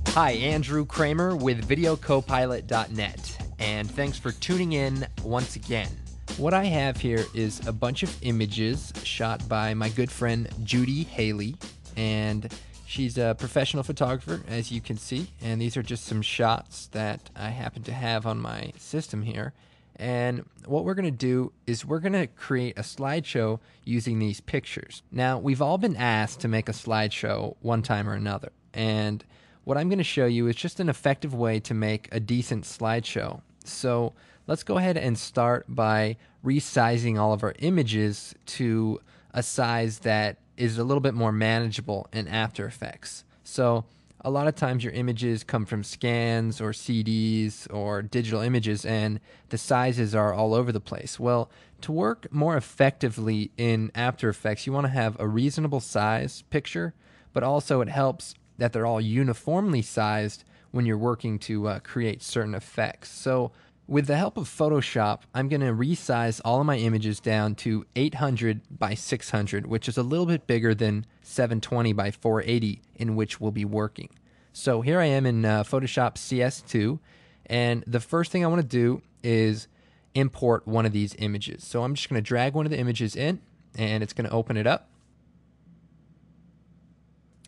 Hi, Andrew Kramer with VideoCopilot.net, and thanks for tuning in once again. What I have here is a bunch of images shot by my good friend Judy Haley, and she's a professional photographer, as you can see, and these are just some shots that I happen to have on my system here. And what we're going to do is we're going to create a slideshow using these pictures. Now, we've all been asked to make a slideshow one time or another, and what I'm going to show you is just an effective way to make a decent slideshow. So let's go ahead and start by resizing all of our images to a size that is a little bit more manageable in After Effects. So a lot of times your images come from scans or CDs or digital images, and the sizes are all over the place. Well, to work more effectively in After Effects, you want to have a reasonable size picture, but also it helps that they're all uniformly sized when you're working to create certain effects. So with the help of Photoshop, I'm going to resize all of my images down to 800 by 600, which is a little bit bigger than 720 by 480 in which we'll be working. So here I am in Photoshop CS2, and the first thing I want to do is import one of these images. So I'm just going to drag one of the images in, and it's going to open it up.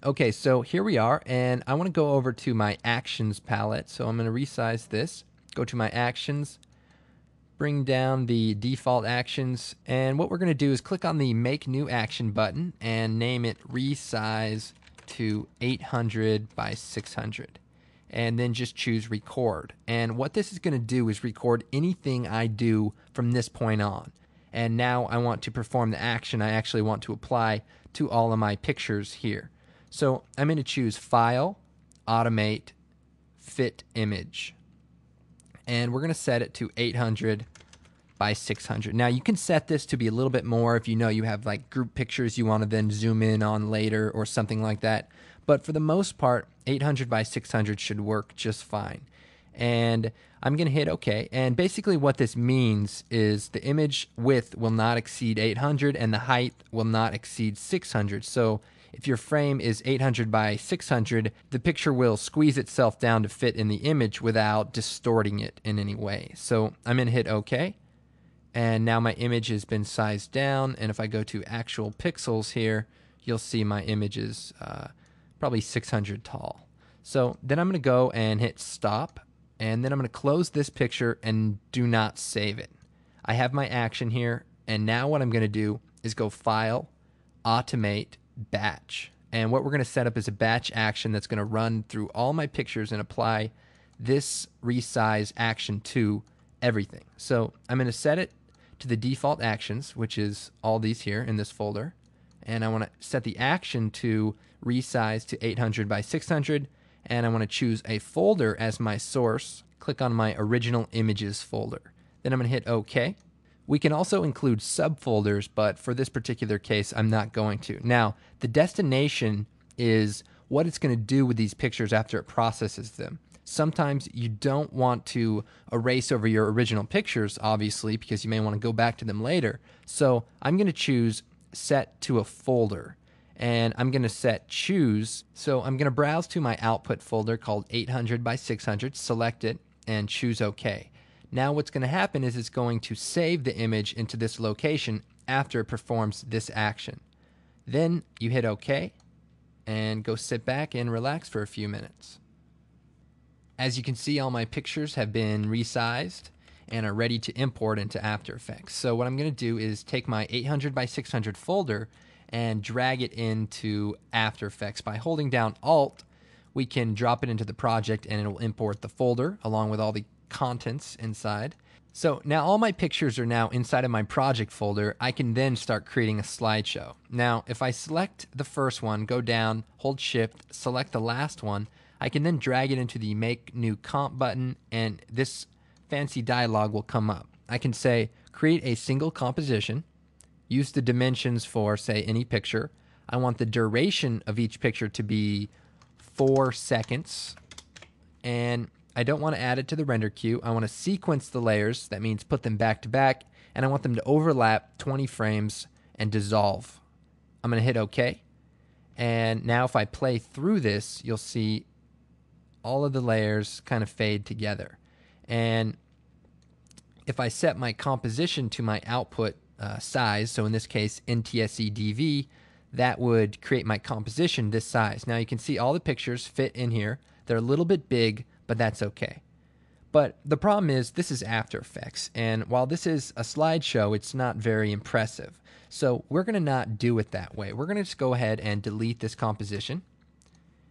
Okay, so here we are, and I want to go over to my Actions palette. So I'm going to resize this, go to my Actions, bring down the default actions, and what we're going to do is click on the Make New Action button and name it Resize to 800 by 600. And then just choose Record. And what this is going to do is record anything I do from this point on. And now I want to perform the action I actually want to apply to all of my pictures here. So I'm going to choose File, Automate, Fit Image. And we're going to set it to 800 by 600. Now you can set this to be a little bit more if you know you have like group pictures you want to then zoom in on later or something like that. But for the most part, 800 by 600 should work just fine. And I'm going to hit OK. And basically what this means is the image width will not exceed 800 and the height will not exceed 600. So if your frame is 800 by 600, the picture will squeeze itself down to fit in the image without distorting it in any way. So I'm going to hit OK. And now my image has been sized down. And if I go to actual pixels here, you'll see my image is probably 600 tall. So then I'm going to go and hit Stop. And then I'm going to close this picture and do not save it. I have my action here. And now what I'm going to do is go File, Automate, Batch. And what we're going to set up is a batch action that's going to run through all my pictures and apply this resize action to everything. So I'm going to set it to the default actions, which is all these here in this folder. And I want to set the action to resize to 800 by 600. And I want to choose a folder as my source. Click on my original images folder. Then I'm going to hit OK. We can also include subfolders, but for this particular case, I'm not going to. Now, the destination is what it's going to do with these pictures after it processes them. Sometimes you don't want to erase over your original pictures, obviously, because you may want to go back to them later. So I'm going to choose Set to a Folder, and I'm going to set Choose. So I'm going to browse to my output folder called 800 by 600, select it, and choose OK. Now what's going to happen is it's going to save the image into this location after it performs this action. Then you hit OK and go sit back and relax for a few minutes. As you can see, all my pictures have been resized and are ready to import into After Effects. So what I'm going to do is take my 800 by 600 folder and drag it into After Effects. By holding down Alt, we can drop it into the project and it will import the folder along with all the contents inside. So now all my pictures are now inside of my project folder. I can then start creating a slideshow. Now, if I select the first one, go down, hold Shift, select the last one, I can then drag it into the Make New Comp button, and this fancy dialog will come up. I can say, create a single composition, use the dimensions for, say, any picture. I want the duration of each picture to be 4 seconds, and I don't want to add it to the render queue. I want to sequence the layers. That means put them back to back, and I want them to overlap 20 frames and dissolve. I'm going to hit OK. And now if I play through this, you'll see all of the layers kind of fade together. And if I set my composition to my output size, so in this case NTSC DV, that would create my composition this size. Now you can see all the pictures fit in here. They're a little bit big, but that's okay. But the problem is this is After Effects, and while this is a slideshow, it's not very impressive. So we're going to not do it that way. We're going to just go ahead and delete this composition.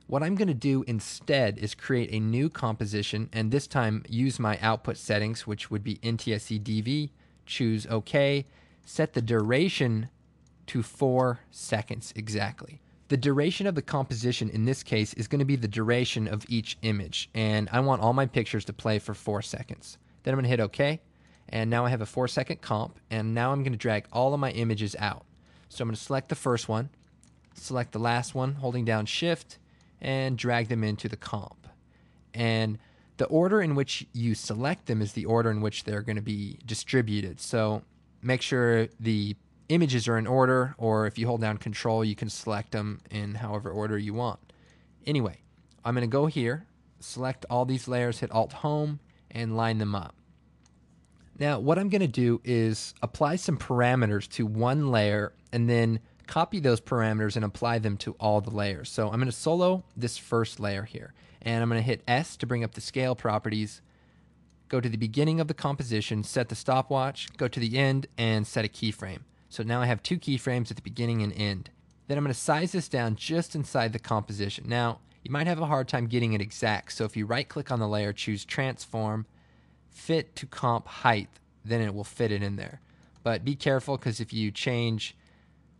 What I'm going to do instead is create a new composition, and this time use my output settings, which would be NTSC DV, choose OK, set the duration to 4 seconds exactly. The duration of the composition in this case is going to be the duration of each image, and I want all my pictures to play for 4 seconds. Then I'm going to hit OK, and now I have a 4-second comp, and now I'm going to drag all of my images out. So I'm going to select the first one, select the last one, holding down Shift, and drag them into the comp. And the order in which you select them is the order in which they're going to be distributed. So make sure the images are in order, or if you hold down Control, you can select them in however order you want. Anyway, I'm going to go here, select all these layers, hit Alt-Home, and line them up. Now, what I'm going to do is apply some parameters to one layer, and then copy those parameters and apply them to all the layers. So I'm going to solo this first layer here, and I'm going to hit S to bring up the scale properties, go to the beginning of the composition, set the stopwatch, go to the end, and set a keyframe. So now I have 2 keyframes at the beginning and end. Then I'm going to size this down just inside the composition. Now, you might have a hard time getting it exact, so if you right-click on the layer, choose Transform, Fit to Comp Height, then it will fit it in there. But be careful, because if you change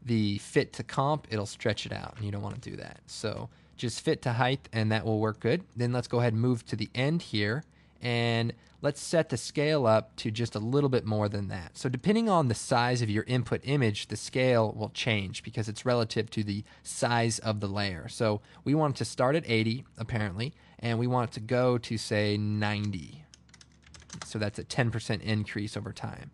the fit to comp, it'll stretch it out, and you don't want to do that. So just fit to height, and that will work good. Then let's go ahead and move to the end here, and let's set the scale up to just a little bit more than that. So depending on the size of your input image, the scale will change because it's relative to the size of the layer. So we want it to start at 80, apparently, and we want it to go to, say, 90. So that's a 10% increase over time.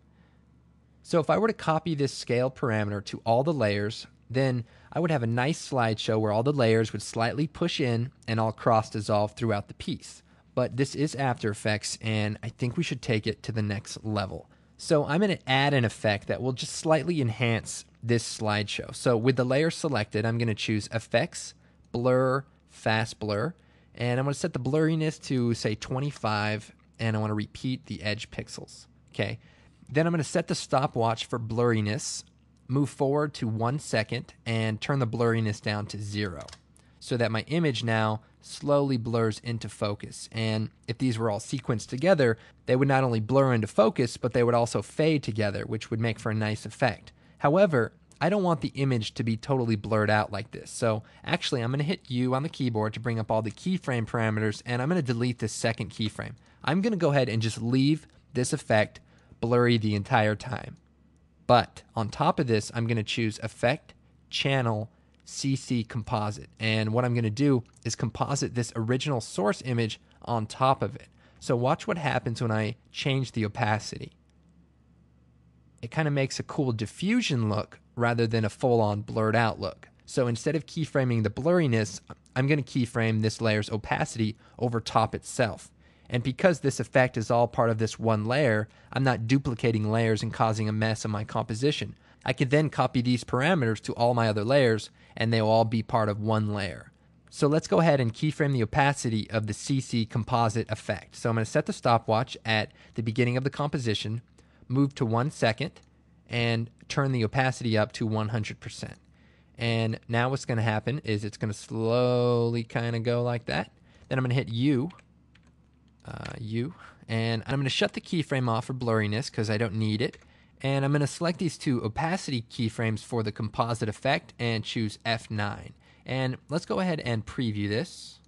So if I were to copy this scale parameter to all the layers, then I would have a nice slideshow where all the layers would slightly push in and all cross-dissolve throughout the piece. But this is After Effects, and I think we should take it to the next level. So I'm going to add an effect that will just slightly enhance this slideshow. So with the layer selected, I'm going to choose Effects, Blur, Fast Blur, and I'm going to set the blurriness to, say, 25, and I want to repeat the edge pixels. Okay. Then I'm going to set the stopwatch for blurriness, move forward to 1 second, and turn the blurriness down to 0 so that my image now slowly blurs into focus. And if these were all sequenced together, they would not only blur into focus, but they would also fade together, which would make for a nice effect. However, I don't want the image to be totally blurred out like this. So actually, I'm going to hit U on the keyboard to bring up all the keyframe parameters, and I'm going to delete this second keyframe. I'm going to go ahead and just leave this effect blurry the entire time. But on top of this, I'm going to choose Effect, Channel, CC Composite. And what I'm going to do is composite this original source image on top of it. So watch what happens when I change the opacity. It kind of makes a cool diffusion look rather than a full-on blurred out look. So instead of keyframing the blurriness, I'm going to keyframe this layer's opacity over top itself. And because this effect is all part of this one layer, I'm not duplicating layers and causing a mess in my composition. I can then copy these parameters to all my other layers, and they will all be part of one layer. So let's go ahead and keyframe the opacity of the CC composite effect. So I'm going to set the stopwatch at the beginning of the composition, move to 1 second, and turn the opacity up to 100%. And now what's going to happen is it's going to slowly kind of go like that. Then I'm going to hit U, and I'm going to shut the keyframe off for blurriness because I don't need it. And I'm going to select these 2 opacity keyframes for the composite effect and choose F9. And let's go ahead and preview this.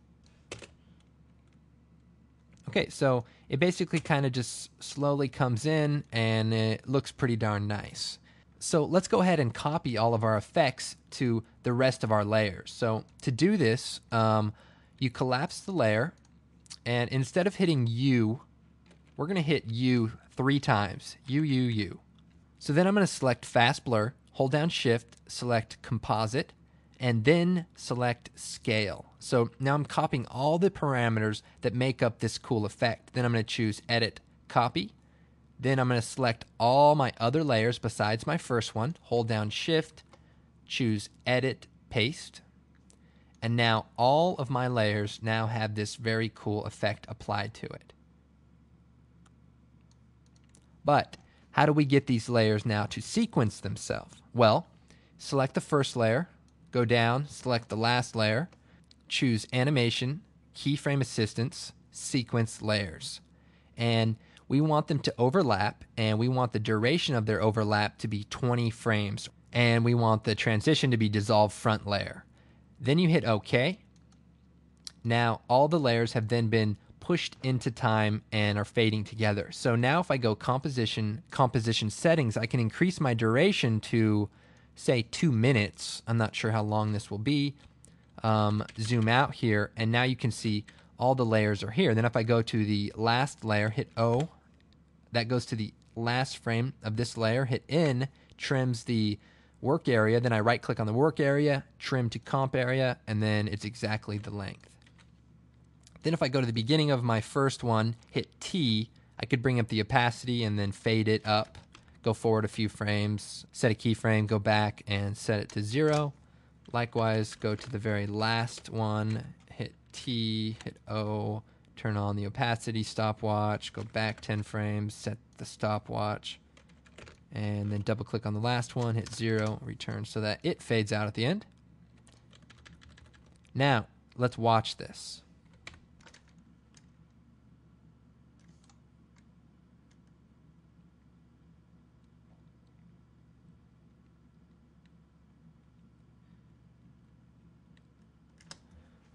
Okay, so it basically kind of just slowly comes in, and it looks pretty darn nice. So let's go ahead and copy all of our effects to the rest of our layers. So to do this, you collapse the layer, and instead of hitting U, we're going to hit U 3 times. U. So then I'm going to select Fast Blur, hold down Shift, select Composite, and then select Scale. So now I'm copying all the parameters that make up this cool effect. Then I'm going to choose Edit, Copy. Then I'm going to select all my other layers besides my first one, hold down Shift, choose Edit, Paste. And now all of my layers now have this very cool effect applied to it. But how do we get these layers now to sequence themselves? Well, select the first layer, go down, select the last layer, choose Animation, Keyframe Assistance, Sequence Layers. And we want them to overlap, and we want the duration of their overlap to be 20 frames. And we want the transition to be Dissolve Front Layer. Then you hit OK. Now all the layers have then been pushed into time and are fading together. So now if I go composition settings, I can increase my duration to say 2 minutes. I'm not sure how long this will be. Zoom out here, and now you can see all the layers are here. Then if I go to the last layer, hit O, that goes to the last frame of this layer, hit N, trims the work area, then I right click on the work area, trim to comp area, and then it's exactly the length. Then if I go to the beginning of my first one, hit T, I could bring up the opacity and then fade it up, go forward a few frames, set a keyframe, go back and set it to 0. Likewise, go to the very last one, hit T, hit O, turn on the opacity stopwatch, go back 10 frames, set the stopwatch, and then double click on the last one, hit 0, return so that it fades out at the end. Now, let's watch this.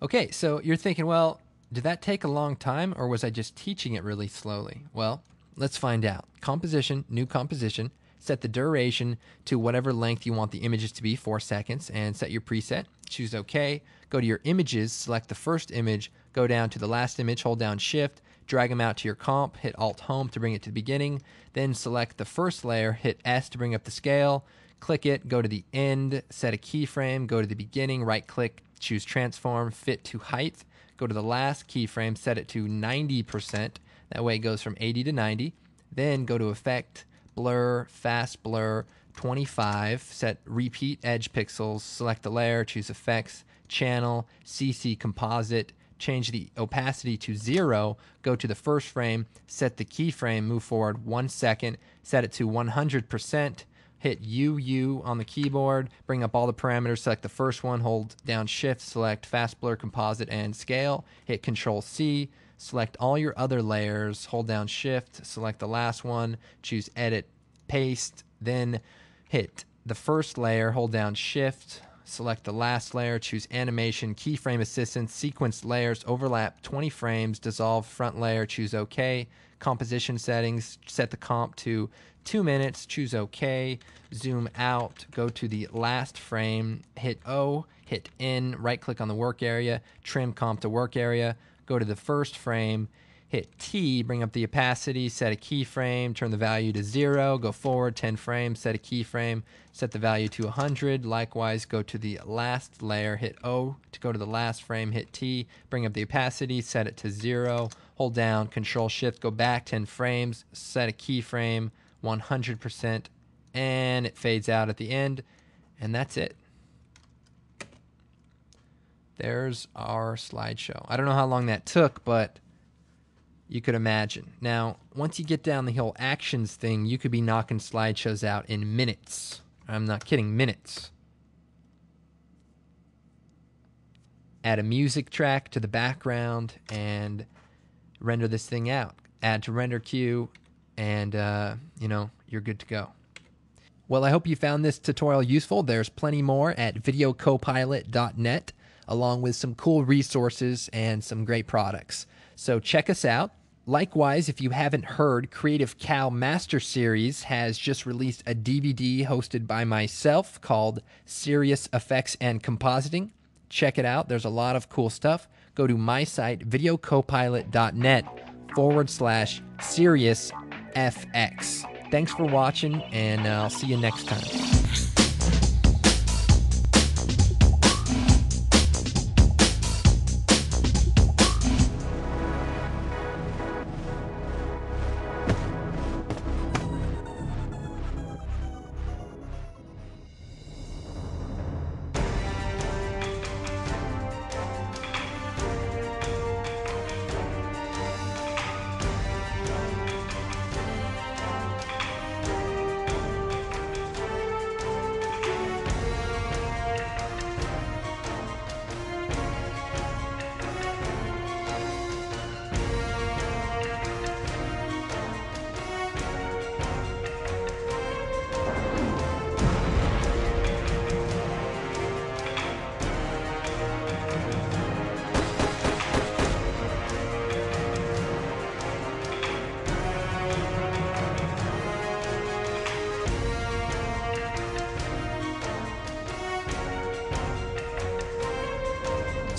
Okay, so you're thinking, well, did that take a long time, or was I just teaching it really slowly? Well, let's find out. Composition, new composition, set the duration to whatever length you want the images to be, 4 seconds, and set your preset. Choose OK. Go to your images, select the first image, go down to the last image, hold down Shift, drag them out to your comp, hit Alt-Home to bring it to the beginning, then select the first layer, hit S to bring up the scale, click it, go to the end, set a keyframe, go to the beginning, right-click, choose Transform, Fit to Height, go to the last keyframe, set it to 90%, that way it goes from 80 to 90, then go to Effect, Blur, Fast Blur, 25, set Repeat Edge Pixels, select the layer, choose Effects, Channel, CC Composite, change the opacity to 0, go to the first frame, set the keyframe, move forward 1 second, set it to 100%, hit UU on the keyboard, bring up all the parameters, select the first one, hold down Shift, select Fast Blur, Composite, and Scale, hit Control-C, select all your other layers, hold down Shift, select the last one, choose Edit, Paste, then hit the first layer, hold down Shift, select the last layer, choose Animation, Keyframe Assistance, Sequence Layers, Overlap 20 frames, Dissolve Front Layer, choose OK, Composition Settings, set the comp to 2 minutes, choose OK, zoom out, go to the last frame, hit O, hit N, right-click on the work area, trim comp to work area, go to the first frame, hit T, bring up the opacity, set a keyframe, turn the value to 0, go forward 10 frames, set a keyframe, set the value to 100. Likewise, go to the last layer, hit O to go to the last frame, hit T, bring up the opacity, set it to 0, hold down, Control-Shift, go back 10 frames, set a keyframe, 100%, and it fades out at the end, and that's it. There's our slideshow. I don't know how long that took, but you could imagine. Now, once you get down the whole actions thing, you could be knocking slideshows out in minutes. I'm not kidding, minutes. Add a music track to the background and render this thing out. Add to render queue, and you're good to go. Well, I hope you found this tutorial useful. There's plenty more at videocopilot.net, along with some cool resources and some great products. So check us out. Likewise, if you haven't heard, Creative Cow Master Series has just released a DVD hosted by myself called Serious Effects and Compositing. Check it out. There's a lot of cool stuff. Go to my site, videocopilot.net/SeriousFX. Thanks for watching, and I'll see you next time.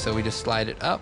So we just slide it up,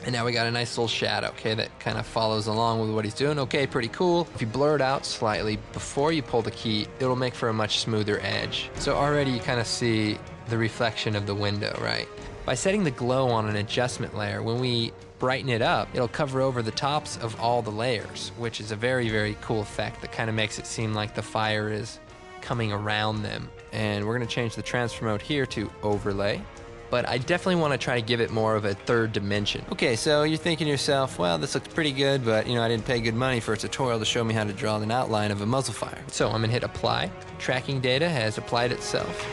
and now we got a nice little shadow, okay, that kind of follows along with what he's doing. Okay, pretty cool. If you blur it out slightly before you pull the key, it'll make for a much smoother edge. So already you kind of see the reflection of the window, right? By setting the glow on an adjustment layer, when we brighten it up, it'll cover over the tops of all the layers, which is a very, very cool effect that kind of makes it seem like the fire is coming around them. And we're going to change the transfer mode here to overlay. But I definitely want to try to give it more of a third dimension. Okay, so you're thinking to yourself, well, this looks pretty good, but I didn't pay good money for a tutorial to show me how to draw an outline of a muzzle fire. So I'm going to hit apply. Tracking data has applied itself.